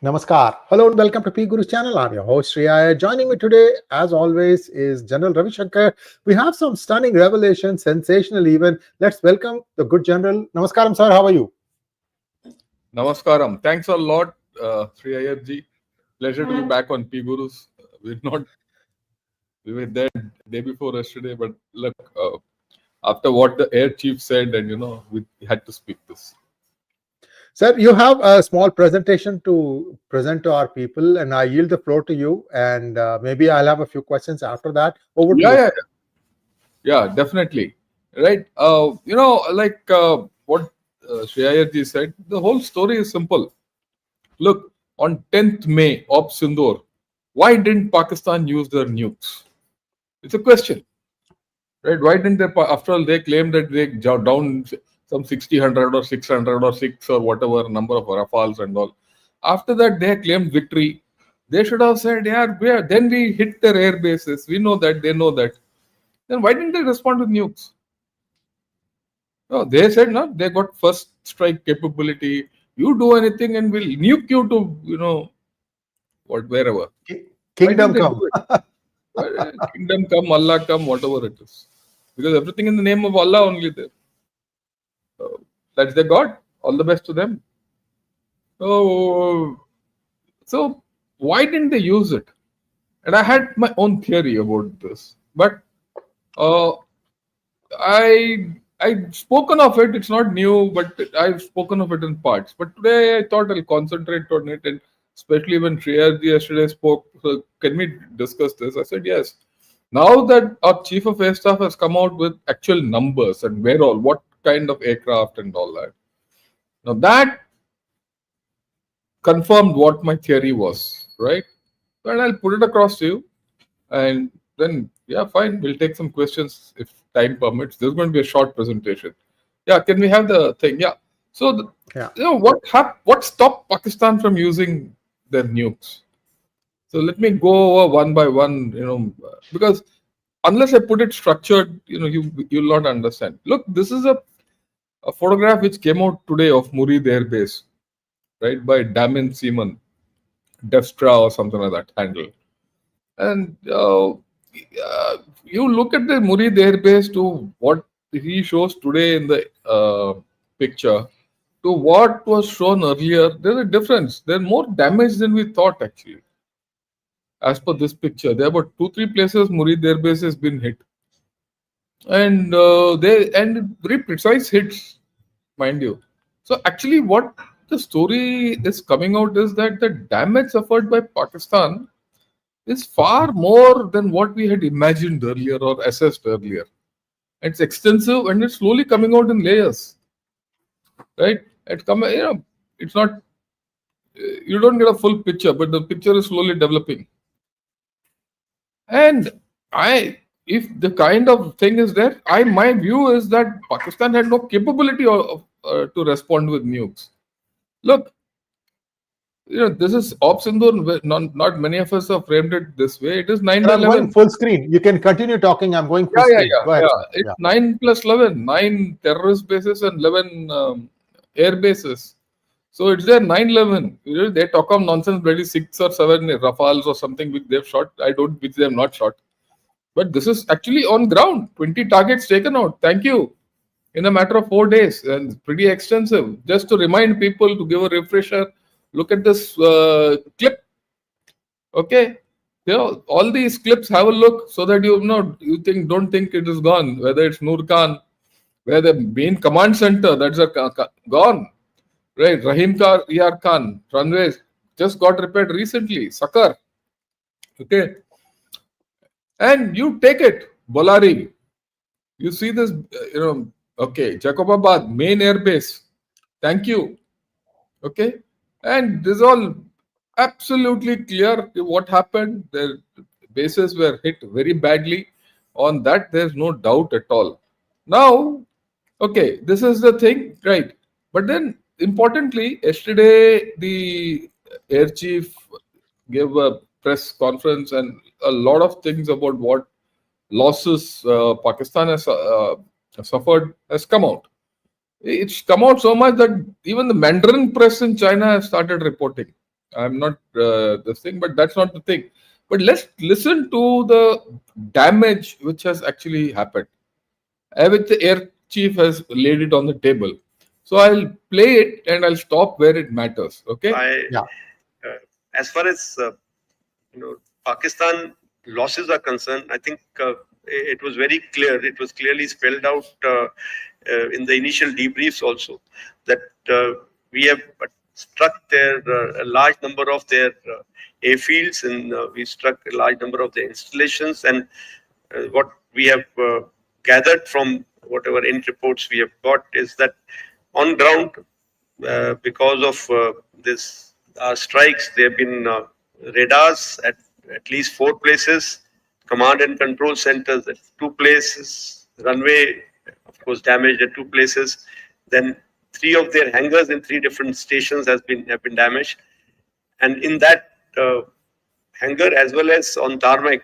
Namaskar. Hello and welcome to P Guru's channel. I'm your host SREE IYER. Joining me today, as always, is General Ravi Shankar. We have some stunning revelations, sensational even. Let's welcome the good General. Namaskaram, sir. How are you? Namaskaram. Thanks a lot, SREE IYER ji. Pleasure to be back on P Gurus. We were there day before yesterday, but look, after what the air chief said, and we had to speak this. Sir, you have a small presentation to present to our people, and I yield the floor to you. And maybe I'll have a few questions after that. Over to you. Yeah, definitely. Right. What SREE IYER ji said, the whole story is simple. Look, on 10th May, Op Sindoor, why didn't Pakistan use their nukes? It's a question. Right? Why didn't they, after all, they claimed that they down some 60, 100 or 600 or 6 or whatever number of Rafales and all. After that, they claimed victory. They should have said, then we hit their air bases. We know that, they know that. Then why didn't they respond with nukes? No, they said, no, they got first strike capability. You do anything and we'll nuke you to, wherever. Kingdom come. Kingdom come, Allah come, whatever it is. Because everything in the name of Allah only there. That's their God. All the best to them. So why didn't they use it? And I had my own theory about this. But I've spoken of it. It's not new, but I've spoken of it in parts. But today I thought I'll concentrate on it, and especially when SREE yesterday spoke, so can we discuss this? I said yes. Now that our Chief of Air Staff has come out with actual numbers and what kind of aircraft and all that. Now that confirmed what my theory was, right? And I'll put it across to you. And then, yeah, fine. We'll take some questions if time permits. There's going to be a short presentation. Yeah, can we have the thing? Yeah. So, what stopped Pakistan from using their nukes? So let me go over one by one, because unless I put it structured, you'll not understand. Look, this is a photograph which came out today of Murid Air Base, right, by Damon Seaman, Defstra or something like that handle. And you look at the Murid Air Base to what he shows today in the picture to what was shown earlier. There's a difference. There's more damage than we thought actually. As per this picture, there were 2-3 places Murid Air Base has been hit, and very precise hits, mind you. So actually, what the story is coming out is that the damage suffered by Pakistan is far more than what we had imagined earlier or assessed earlier. It's extensive and it's slowly coming out in layers, right? It's not. You don't get a full picture, but the picture is slowly developing. And if the kind of thing is there, my view is that Pakistan had no capability to respond with nukes. Look, this is Op Sindoor. Not many of us have framed it this way. It is 9 I'm going full screen. You can continue talking. I'm going full screen. Go ahead. It's 9 plus 11. 9 terrorist bases and 11 air bases. So it's there 9/11. They talk of nonsense, bloody 6 or 7 Rafales or something which they've shot. Which they have not shot. But this is actually on ground. 20 targets taken out. Thank you. In a matter of 4 days. And pretty extensive. Just to remind people, to give a refresher, look at this clip. Okay. All these clips, have a look so that don't think it is gone. Whether it's Noor Khan, where the main command center, that's gone. Right, Rahim Yar Khan, runways just got repaired recently. Sakar. Okay. And you take it, Bolari. You see this, okay, Jacobabad, main air base. Thank you. Okay. And this is all absolutely clear what happened. The bases were hit very badly. On that, there's no doubt at all. Now, okay, this is the thing, right? But then, importantly, yesterday the air chief gave a press conference and a lot of things about what losses Pakistan has suffered has come out. It's come out so much that even the Mandarin press in China has started reporting. I'm not this thing, but that's not the thing. But let's listen to the damage which has actually happened. Which the air chief has laid it on the table. So I'll play it and I'll stop where it matters. Okay. Yeah. As far as Pakistan losses are concerned, I think it was very clear. It was clearly spelled out in the initial debriefs also that we have struck a large number of their airfields, and we struck a large number of their installations. And what we have gathered from whatever end reports we have got is that on ground, because of this strikes, there have been radars at least 4 places, command and control centers at 2 places, runway, of course, damaged at 2 places. Then 3 of their hangars in 3 different stations have been damaged. And in that hangar, as well as on tarmac,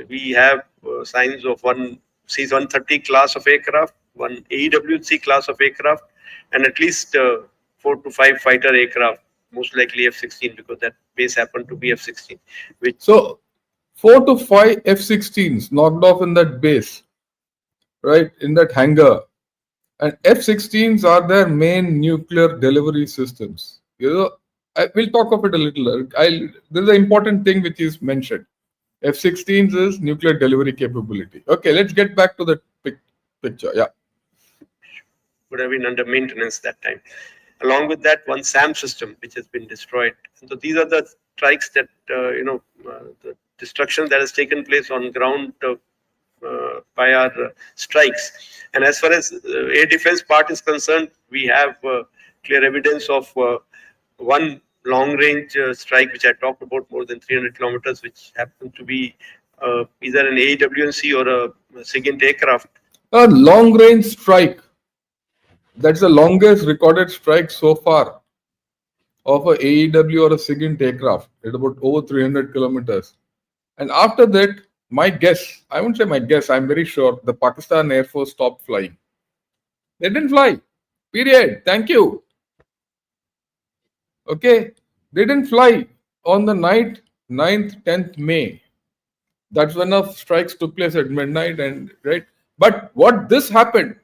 we have signs of one C-130 class of aircraft, one AEWC class of aircraft, and at least 4 to 5 fighter aircraft, most likely F-16, because that base happened to be F-16. So 4 to 5 F-16s knocked off in that base, right, in that hangar. And F-16s are their main nuclear delivery systems. We'll talk of it a little. There's an important thing which is mentioned. F-16s is nuclear delivery capability. Okay, let's get back to the picture. Yeah. Would have been under maintenance that time. Along with that, one SAM system which has been destroyed. So these are the strikes that the destruction that has taken place on ground by our strikes. And as far as air defense part is concerned, we have clear evidence of one long-range strike which I talked about, more than 300 kilometers, which happened to be either an AWNC or a SIGINT aircraft. A long-range strike. That's the longest recorded strike so far of a AEW or a SIGINT aircraft at about over 300 kilometers. And after that, my guess, I won't say my guess, I'm very sure the Pakistan Air Force stopped flying. They didn't fly. Period. Thank you. Okay. They didn't fly on the night 9th, 10th May. That's when the strikes took place at midnight, and right. But what this happened,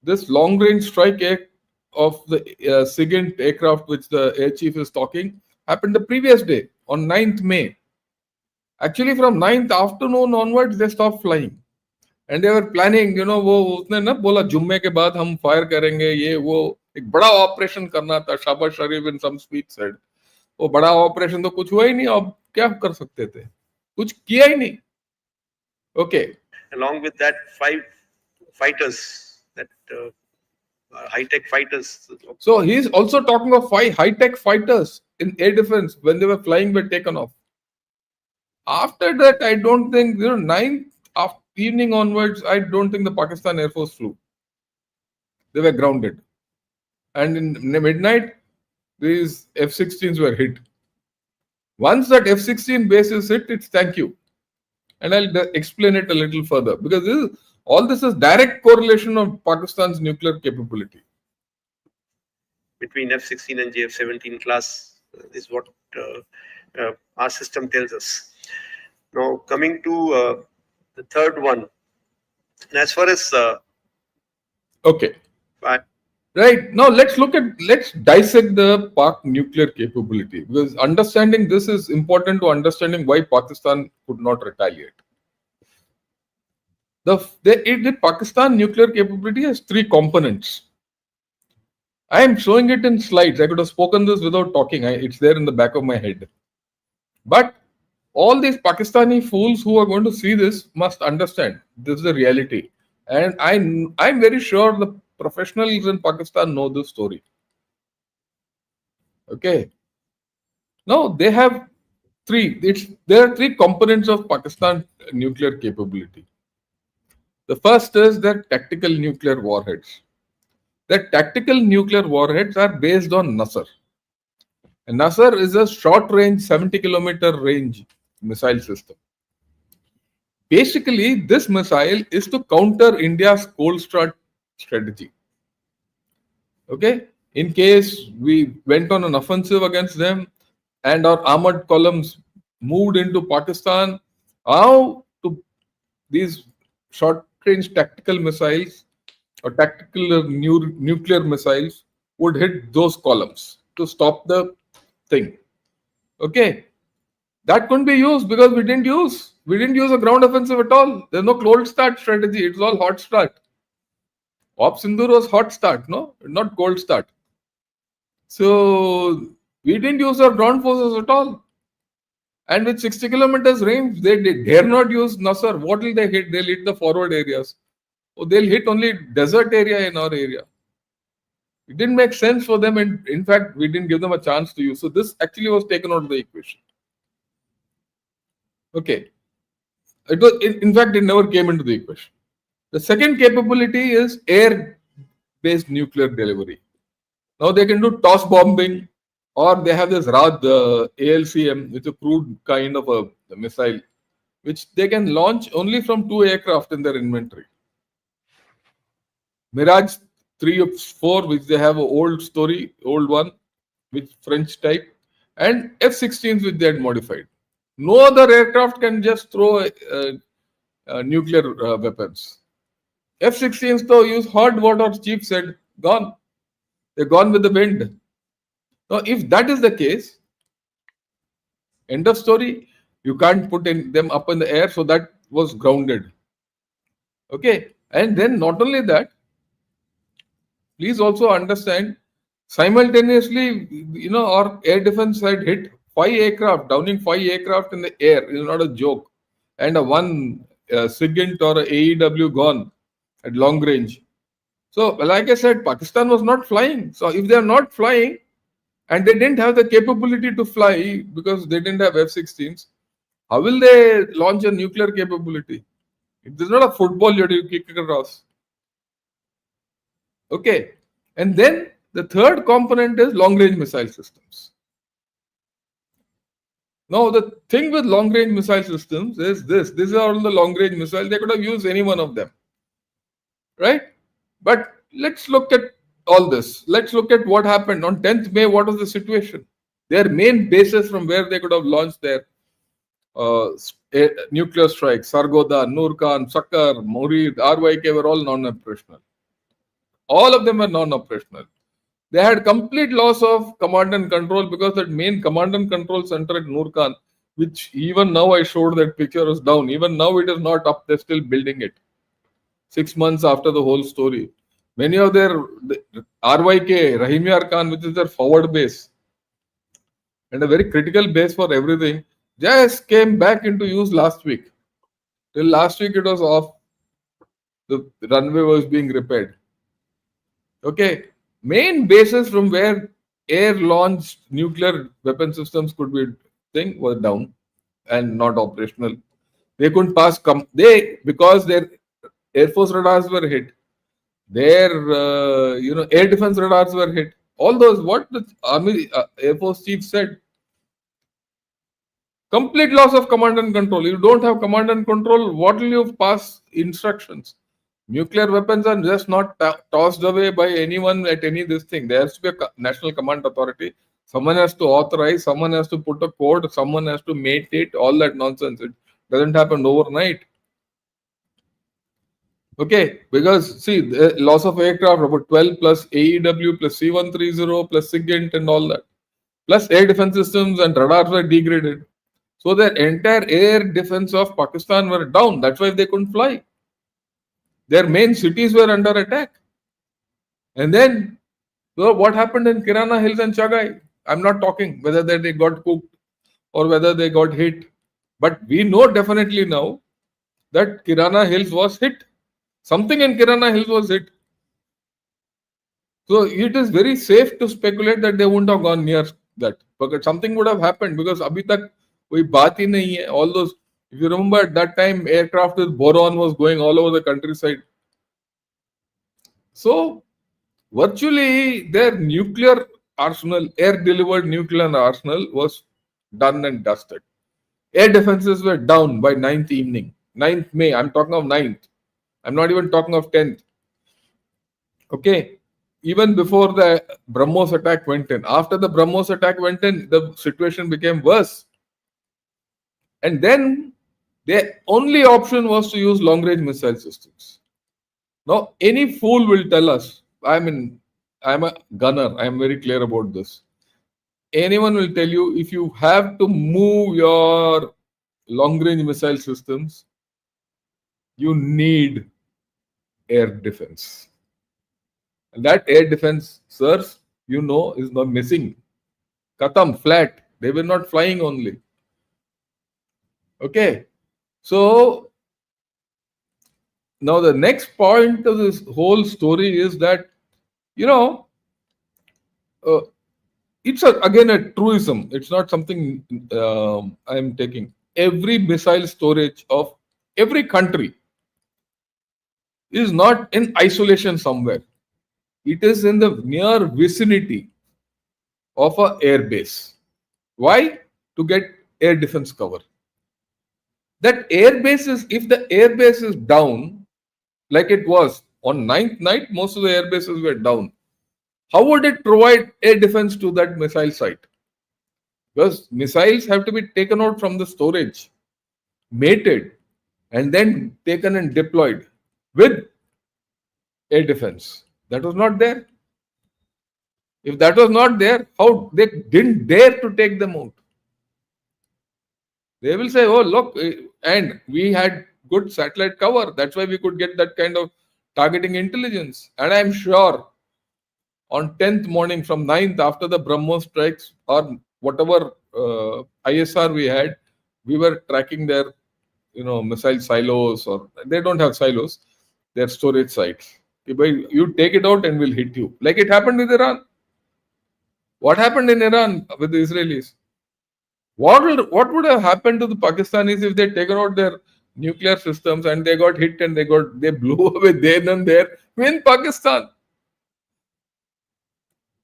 this long-range strike of the SIGINT aircraft, which the air chief is talking, happened the previous day on 9th May. Actually, from 9th afternoon onwards, they stopped flying. And they were planning, वो उसने ना बोला जुम्मे के बाद हम fire करेंगे, ये वो एक बड़ा ऑपरेशन करना था. शाबाश शरीफ in some speech said, वो बड़ा ऑपरेशन तो कुछ हुआ ही नहीं, अब क्या कर सकते थे, कुछ किया ही नहीं. Okay. Along with that, 5 fighters, that high-tech fighters. So he's also talking of 5 high-tech fighters in air defense when they were flying were taken off. After that, I don't think, 9th evening onwards, I don't think the Pakistan Air Force flew. They were grounded. And in midnight, these F-16s were hit. Once that F-16 base is hit, it's thank you. And I'll explain it a little further, because all this is direct correlation of Pakistan's nuclear capability. Between F-16 and JF-17 class is what our system tells us. Now, coming to the third one, and as far as okay, right now let's dissect the Pak nuclear capability, because understanding this is important to understanding why Pakistan could not retaliate. The Pakistan nuclear capability has 3 components. I am showing it in slides. I could have spoken this without talking. It's there in the back of my head. But all these Pakistani fools who are going to see this must understand this is the reality. And I'm very sure the professionals in Pakistan know this story. Okay. Now they have 3. There are 3 components of Pakistan nuclear capability. The first is their tactical nuclear warheads. The tactical nuclear warheads are based on NUSR. And NUSR is a short-range, 70-kilometer range missile system. Basically, this missile is to counter India's cold start strategy. Okay? In case we went on an offensive against them, and our armored columns moved into Pakistan, how to these short-range tactical missiles or tactical nuclear missiles would hit those columns to stop the thing. Okay, that couldn't be used because we didn't use a ground offensive at all. There's no cold start strategy. It's all hot start. Op Sindur was hot start, no, not cold start. So we didn't use our ground forces at all. And with 60 kilometers range, they dare not use Nasser. What will they hit? They'll hit the forward areas. Oh, they'll hit only desert area in our area. It didn't make sense for them, and in fact, we didn't give them a chance to use. So this actually was taken out of the equation. Okay. It was, in fact, it never came into the equation. The second capability is air-based nuclear delivery. Now they can do toss bombing, or they have this Rad ALCM, which is a crude kind of a missile, which they can launch only from 2 aircraft in their inventory. Mirage 3 or 4, which they have an old one, which French type, and F-16s, which they had modified. No other aircraft can just throw nuclear weapons. F-16s though use hot water, chief said, gone. They're gone with the wind. Now, if that is the case, end of story, you can't put them up in the air, so that was grounded. Okay, and then not only that, please also understand, simultaneously, our air defense had hit 5 aircraft, downing 5 aircraft in the air. It's not a joke. And one SIGINT or a AEW gone at long range. So, like I said, Pakistan was not flying. So, if they are not flying, and they didn't have the capability to fly because they didn't have F-16s, how will they launch a nuclear capability? It is not a football you have to kick across. Okay. And then the third component is long-range missile systems. Now, the thing with long-range missile systems is this. These are all the long-range missiles. They could have used any one of them. Right? But let's look at all this. Let's look at what happened. On 10th May, what was the situation? Their main bases from where they could have launched their nuclear strikes, Sargodha, Nurkan, Shankar, Murid, RYK were all non-operational. All of them were non-operational. They had complete loss of command and control because that main command and control center at Nurkan, which even now I showed that picture, is down. Even now it is not up. They're still building it. 6 months after the whole story. Many of their RYK, Rahim Yar Khan, which is their forward base and a very critical base for everything, just came back into use last week. Till last week it was off. The runway was being repaired. Okay. Main bases from where air-launched nuclear weapon systems could be thing were down and not operational. They couldn't pass. Because their Air Force radars were hit. Their air defense radars were hit. All those, what the Army Air Force chief said. Complete loss of command and control. You don't have command and control. What will you pass instructions? Nuclear weapons are just not tossed away by anyone at any this thing. There has to be a national command authority. Someone has to authorize. Someone has to put a code. Someone has to mate it. All that nonsense. It doesn't happen overnight. Okay, because see, the loss of aircraft about 12 plus AEW plus C-130 plus SIGINT and all that. Plus air defense systems and radars were degraded. So the entire air defense of Pakistan were down. That's why they couldn't fly. Their main cities were under attack. And then, so what happened in Kirana Hills and Chagai? I'm not talking whether they got cooked or whether they got hit. But we know definitely now that Kirana Hills was hit. Something in Kirana Hills was hit. So it is very safe to speculate that they wouldn't have gone near that. Because something would have happened because abhi tak koi baat hi nahi hai. All those, if you remember at that time, aircraft with boron was going all over the countryside. So virtually their nuclear arsenal, air-delivered nuclear arsenal was done and dusted. Air defenses were down by 9th May. I'm talking of 9th. I'm not even talking of 10th. Okay. even before the BrahMos attack went in. After the BrahMos attack went in, the situation became worse. And then the only option was to use long-range missile systems. Now, any fool will tell us, I'm a gunner, I'm very clear about this. Anyone will tell you, if you have to move your long-range missile systems, you need air defense. And that air defense, sirs, you know, is not missing. Katam, flat. They were not flying only. Okay. So, now the next point of this whole story is that, you know, it's again a truism. It's not something I'm taking. Every missile storage of every country is not in isolation somewhere. It is in the near vicinity of an air base. Why? To get air defense cover. That air base is, if the air base is down, like it was on 9th night, most of the air bases were down. How would it provide air defense to that missile site? Because missiles have to be taken out from the storage, mated, and then taken and deployed with air defense. That was not there. If that was not there, how they didn't dare to take them out? They will say, oh, look, and we had good satellite cover. That's why we could get that kind of targeting intelligence. And I'm sure on 10th morning from 9th, after the BrahMos strikes or whatever ISR we had, we were tracking their, missile silos, or they don't have silos, their storage sites. You take it out and we'll hit you. Like it happened with Iran. What happened in Iran with the Israelis? What would have happened to the Pakistanis if they'd taken out their nuclear systems and they got hit and they blew away then and there in Pakistan?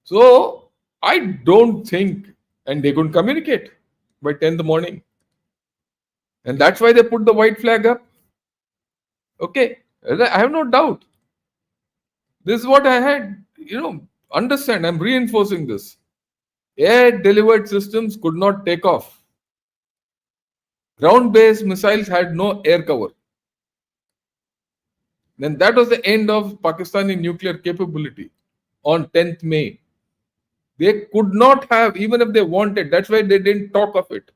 So I don't think, and they couldn't communicate by 10 in the morning. And that's why they put the white flag up. Okay, I have no doubt. This is what I had, understand, I'm reinforcing this. Air-delivered systems could not take off. Ground-based missiles had no air cover. Then that was the end of Pakistani nuclear capability on 10th May. They could not have, even if they wanted. That's why they didn't talk of it.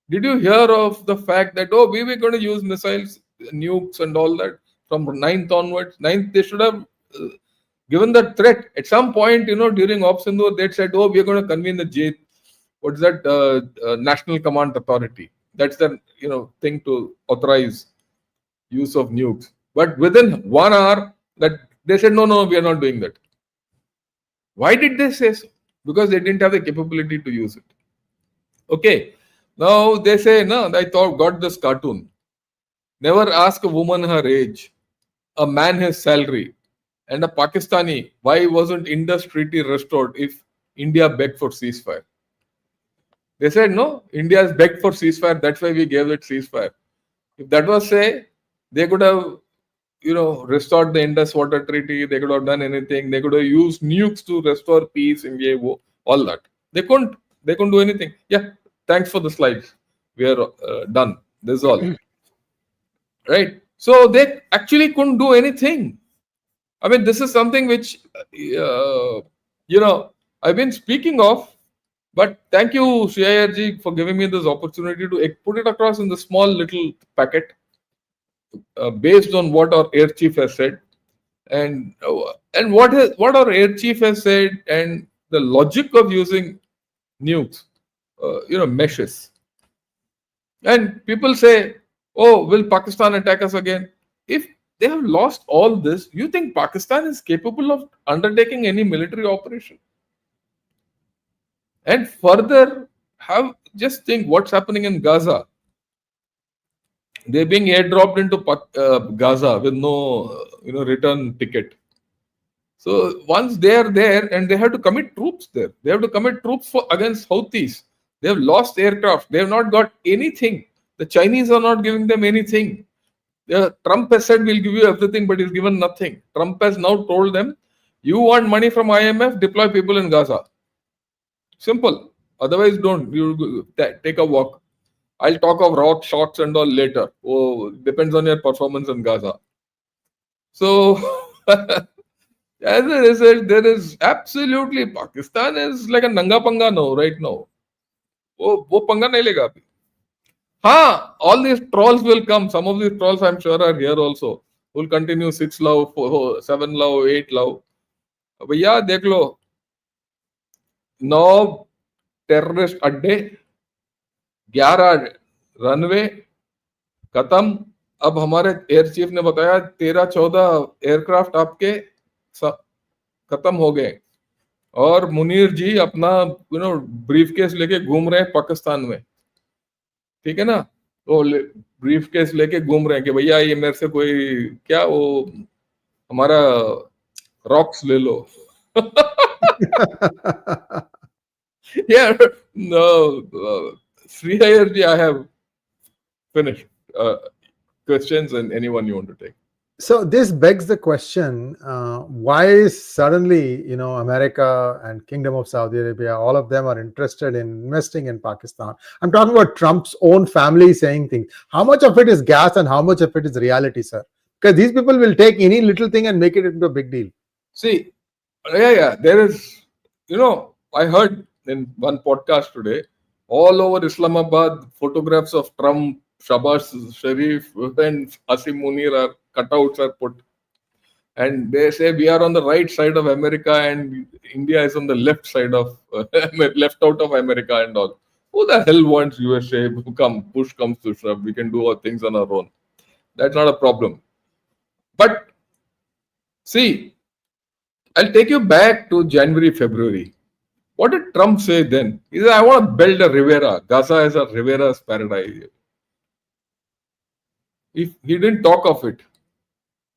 Did you hear of the fact that, we were going to use missiles, nukes and all that from 9th onwards? 9th, they should have given that threat. At some point, during Op Sindhu, they said, we are going to convene the National Command Authority. That's the, thing to authorize use of nukes. But within 1 hour, that they said, no, we are not doing that. Why did they say so? Because they didn't have the capability to use it. Okay. Now they say, no, I got this cartoon. Never ask a woman her age, a man his salary, and a Pakistani, why wasn't Indus Treaty restored if India begged for ceasefire? They said, no, India has begged for ceasefire, that's why we gave it ceasefire. If that was say, they could have, restored the Indus Water Treaty, they could have done anything, they could have used nukes to restore peace in Yevo, all that. They couldn't do anything. Yeah, thanks for the slides. We are done. This is all. Right? So they actually couldn't do anything. I mean, this is something which, I've been speaking of, but thank you, SREE IYER, for giving me this opportunity to put it across in the small little packet based on what our air chief has said and what our air chief has said and the logic of using nukes, meshes. And people say, will Pakistan attack us again? If they have lost all this, you think Pakistan is capable of undertaking any military operation? And further, just think what's happening in Gaza. They're being airdropped into Gaza with no, return ticket. So once they are there, and they have to commit troops there. They have to commit troops against Houthis. They have lost aircraft. They have not got anything. The Chinese are not giving them anything. Trump has said we'll give you everything, but he's given nothing. Trump has now told them You want money from IMF? Deploy people in Gaza. Simple. Otherwise, don't. You take a walk. I'll talk of rock shots and all later. Oh, depends on your performance in Gaza. So, as a result, there is absolutely Pakistan is like a nanga panga now, right now. वो पंगा नहीं लेगा अभी. हाँ, all these trolls will come. Some of these trolls, I'm sure, are here also. Will continue 6 love, 7 love, 8 love. भैया देख लो 9 terrorist अड्डे, 11 runway खत्म. अब हमारे एयर चीफ ने बताया 13-14 एयरक्राफ्ट आपके खत्म हो गए. और मुनीर जी अपना ब्रीफ केस लेके घूम रहे हैं पाकिस्तान में. ठीक है ना. तो ब्रीफ केस लेके घूम रहे हैं कि भैया ये मेरे से कोई क्या वो हमारा रॉक्स ले लो. Yeah, no, SREE IYER ji, I have finished. Questions and anyone you want to take. So this begs the question: why suddenly, America and Kingdom of Saudi Arabia, all of them are interested in investing in Pakistan? I'm talking about Trump's own family saying things. How much of it is gas and how much of it is reality, sir? Because these people will take any little thing and make it into a big deal. See, yeah, there is, I heard in one podcast today, all over Islamabad, photographs of Trump, Shahbaz Sharif, and Asim Munir cutouts are put. And they say we are on the right side of America and India is on the left side of, left out of America and all. Who the hell wants USA? Push comes to shove. We can do our things on our own. That's not a problem. But see, I'll take you back to January, February. What did Trump say then? He said, I want to build a Rivera. Gaza is a Rivera's paradise. If he didn't talk of it,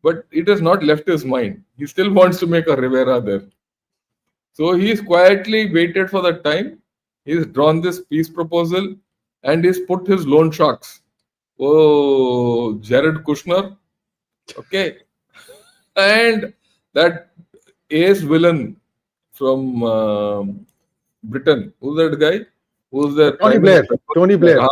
but it has not left his mind. He still wants to make a Rivera there. So he's quietly waited for the time. He's drawn this peace proposal and he's put his loan sharks. Oh, Jared Kushner. Okay. And that ace villain from Britain. Who's that guy? Who's that? Tony Blair. Tony Blair.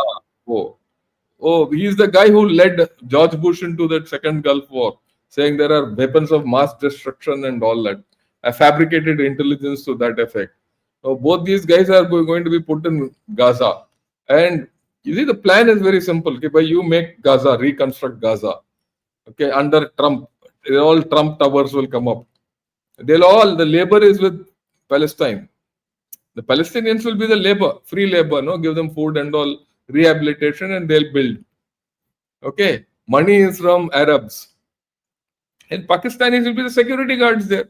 Oh, he's the guy who led George Bush into that second Gulf War, saying there are weapons of mass destruction and all that. I fabricated intelligence to that effect. So both these guys are going to be put in Gaza. And you see, the plan is very simple. Okay, by you make Gaza, reconstruct Gaza. Okay, under Trump, all Trump towers will come up. The labor is with Palestine. The Palestinians will be the labor, free labor, give them food and all, rehabilitation, and they'll build. Okay, money is from Arabs. And Pakistanis will be the security guards there.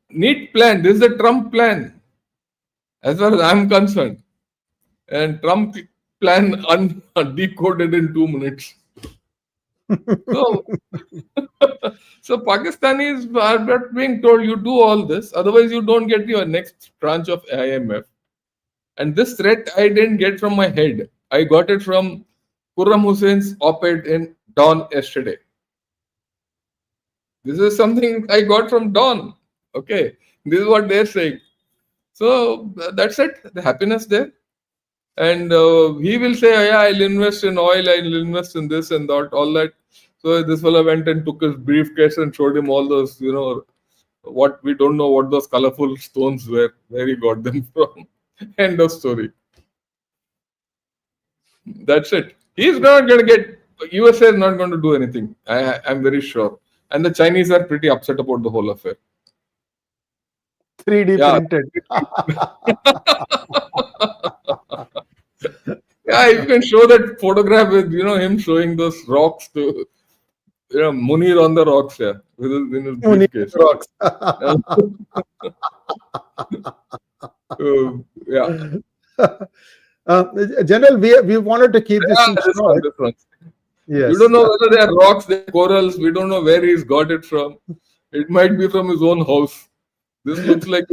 Neat plan. This is the Trump plan, as far as I'm concerned. And Trump plan decoded in 2 minutes. So Pakistanis are not being told you do all this, otherwise you don't get your next tranche of IMF. And this threat I didn't get from my head. I got it from Khurram Hussein's op-ed in Dawn yesterday. This is something I got from Dawn. Okay, this is what they're saying. So that's it. The happiness there. And he will say, yeah, I'll invest in oil, I'll invest in this and that, all that. So this fellow went and took his briefcase and showed him all those, what we don't know what those colorful stones were, where he got them from. End of story. That's it. He's not going to get, USA is not going to do anything. I'm very sure. And the Chinese are pretty upset about the whole affair. 3D printed. Yeah, you can show that photograph with, him showing those rocks to, Munir on the rocks, yeah, with his briefcase. Rocks. General, we wanted to keep this short. Yes. We don't know whether they are rocks, they are corals. We don't know where he's got it from. It might be from his own house. This looks like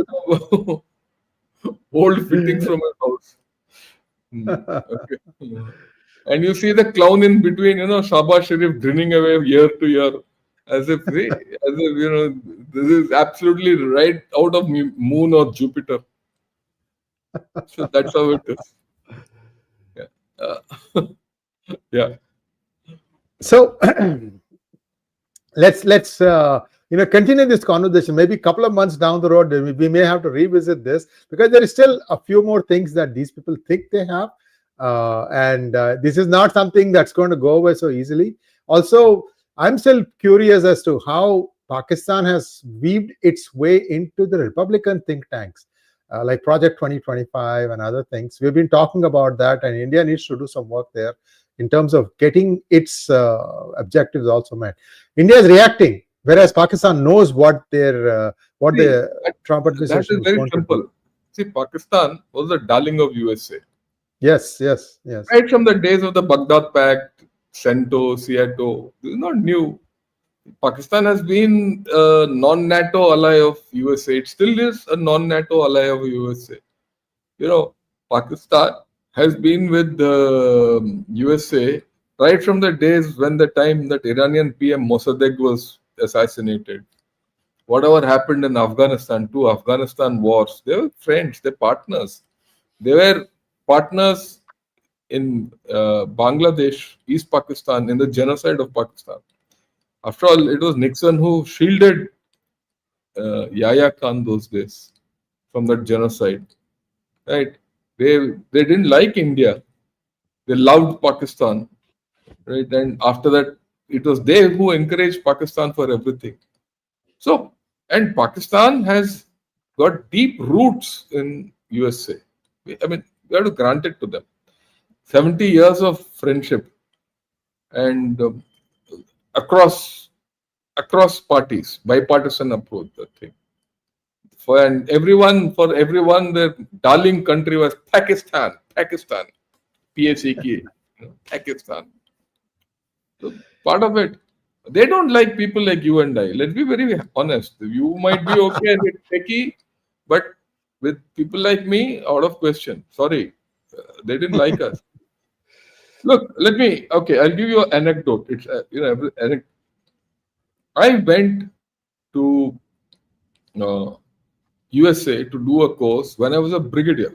old fittings from his house. Okay. And you see the clown in between, Shahbaz Sharif grinning away year to year. As if this is absolutely right out of Moon or Jupiter. So that's how it is. Yeah. Yeah. So let's continue this conversation. Maybe a couple of months down the road, we may have to revisit this, because there is still a few more things that these people think they have, and this is not something that's going to go away so easily. Also, I'm still curious as to how Pakistan has weaved its way into the Republican think tanks, like Project 2025 and other things. We've been talking about that, and India needs to do some work there in terms of getting its objectives also met. India is reacting, whereas Pakistan knows what the Trump administration is very simple. See, Pakistan was the darling of USA. Yes. Right from the days of the Baghdad Pact, CENTO, SEATO, this is not new. Pakistan has been a non-NATO ally of USA. It still is a non-NATO ally of USA. Pakistan has been with the USA right from the days when the time that Iranian PM Mossadegh was assassinated. Whatever happened in Afghanistan, 2 Afghanistan wars, they were friends, they were partners. They were partners in Bangladesh, East Pakistan, in the genocide of Pakistan. After all, it was Nixon who shielded Yahya Khan those days from that genocide. Right? They didn't like India. They loved Pakistan. Right? And after that, it was they who encouraged Pakistan for everything. So, and Pakistan has got deep roots in USA. I mean, we have to grant it to them. 70 years of friendship, and across parties, bipartisan approach. The thing for everyone, their darling country was Pakistan, Pakistan. So part of it, they don't like people like you and I. Let's be very honest. You might be okay and it's techie, but with people like me, out of question. Sorry, they didn't like us. Look, I'll give you an anecdote. It's I went to USA to do a course when I was a brigadier,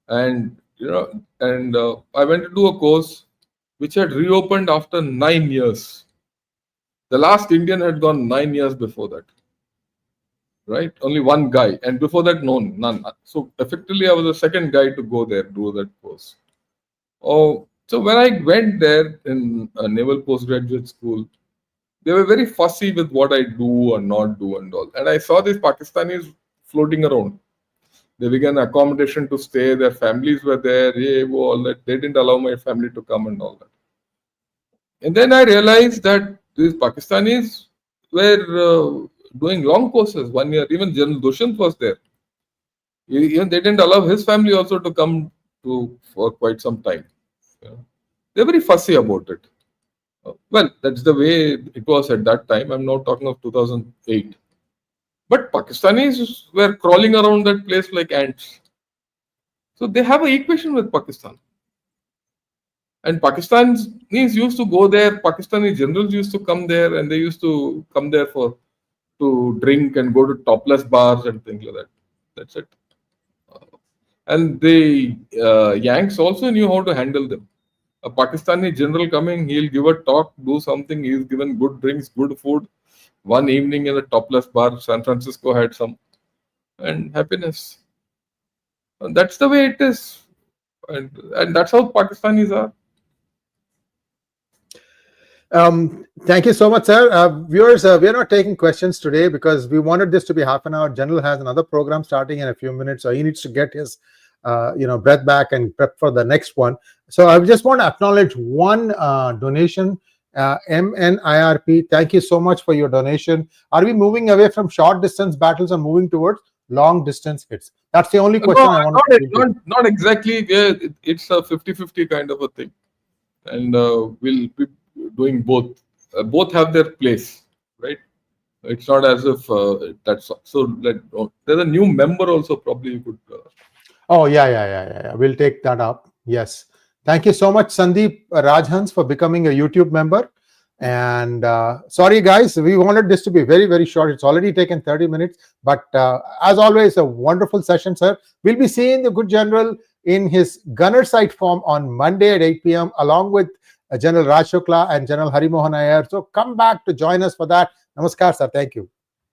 and I went to do a course which had reopened after 9 years. The last Indian had gone 9 years before that. Right? Only one guy, and before that, none. So effectively, I was the second guy to go there, do that course. Oh, so when I went there in a naval postgraduate school, they were very fussy with what I do or not do and all. And I saw these Pakistanis floating around. They began accommodation to stay. Their families were there. All that. They didn't allow my family to come and all that. And then I realized that these Pakistanis were doing long courses, 1 year. Even General Dushyant was there. Even they didn't allow his family also to come for quite some time. They're very fussy about it. Well, that's the way it was at that time. I'm now talking of 2008. But Pakistanis were crawling around that place like ants. So they have an equation with Pakistan. And Pakistanis used to go there. Pakistani generals used to come there, and they used to come there to drink and go to topless bars and things like that. That's it. And the Yanks also knew how to handle them. A Pakistani general coming, he'll give a talk, do something. He's given good drinks, good food. One evening in a topless bar, San Francisco had some, and happiness. And that's the way it is, and that's how Pakistanis are. Thank you so much, sir. Viewers, we are not taking questions today because we wanted this to be half an hour. General has another program starting in a few minutes, so he needs to get his breath back and prep for the next one. So I just want to acknowledge one donation, MNIRP. Thank you so much for your donation. Are we moving away from short distance battles and moving towards long distance hits? That's the only question I want to not exactly. Yeah, it's a 50-50 kind of a thing, and we'll be doing both. Both have their place, right? It's not as if that's so. There's a new member also. Probably you could. Oh yeah. We'll take that up. Yes. Thank you so much, Sandeep Rajhans, for becoming a YouTube member. And sorry guys, we wanted this to be very, very short. It's already taken 30 minutes, but as always, a wonderful session, sir. We'll be seeing the good general in his gunner site form on Monday at 8 p.m. along with General Raj Shukla and General Hari Mohan Iyer. So come back to join us for that. Namaskar, sir. Thank you.